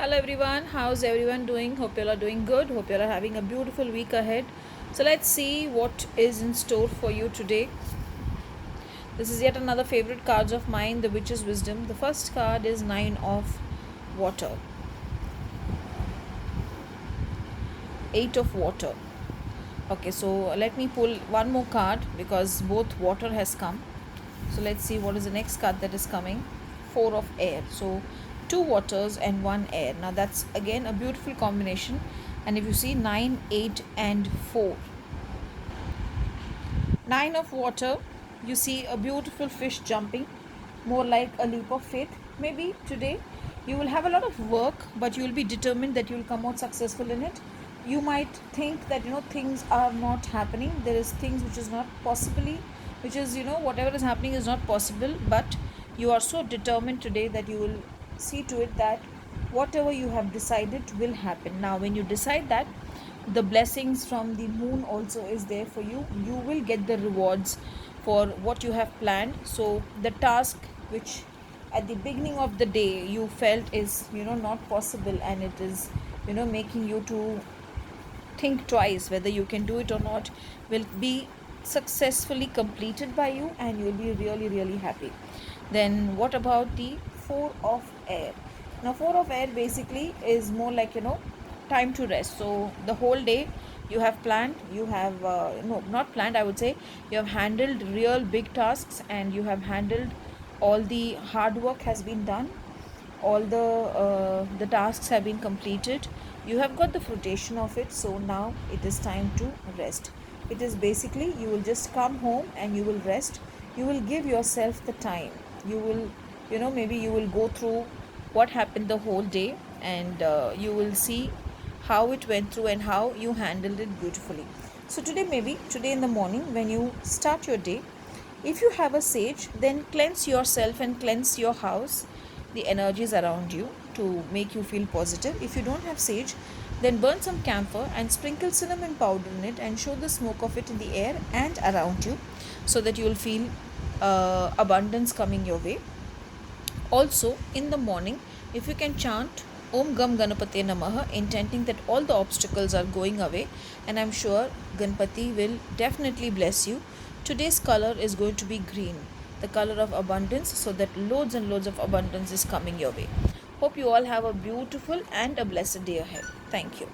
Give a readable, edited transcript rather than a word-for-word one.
Hello everyone, how's everyone doing? Hope you all are doing good. Hope you all are having a beautiful week ahead. So let's see what is in store for you today. This is yet another favorite cards of mine, the Witch's Wisdom. The first card is Nine of Water. Eight of Water. Okay, so let me pull one more card because both water has come. So let's see what is the next card that is coming. Four of Air. So two waters and one air. Now that's again a beautiful combination. And if you see 9, 8 and 4. 9 of water, you see a beautiful fish jumping, more like a leap of faith. Maybe today you will have a lot of work, but you will be determined that you will come out successful in it. You might think that things are not happening. There is things which is not possibly, which is whatever is happening is not possible, but you are so determined today that you will see to it that whatever you have decided will happen. Now when you decide that, the blessings from the moon also is there for you. You will get the rewards for what you have planned. So the task which at the beginning of the day you felt is not possible, and it is making you to think twice whether you can do it or not, will be successfully completed by you, and you'll be really happy. Then what about the Four of Air? Now Four of Air basically is more like time to rest. So the whole day you have planned, you have no, not planned, I would say you have handled real big tasks, and you have handled all the hard work has been done, all the tasks have been completed, you have got the fruition of it. So now it is time to rest. It is basically you will just come home and you will rest. You will give yourself the time. You will maybe you will go through what happened the whole day, and you will see how it went through and how you handled it beautifully. So today in the morning when you start your day, if you have a sage, then cleanse yourself and cleanse your house, the energies around you, to make you feel positive. If you don't have sage, then burn some camphor and sprinkle cinnamon powder in it and show the smoke of it in the air and around you, so that you will feel abundance coming your way. Also, in the morning, if you can chant Om Gam Ganapate Namaha, intending that all the obstacles are going away, and I'm sure Ganpati will definitely bless you. Today's color is going to be green, the color of abundance, so that loads and loads of abundance is coming your way. Hope you all have a beautiful and a blessed day ahead. Thank you.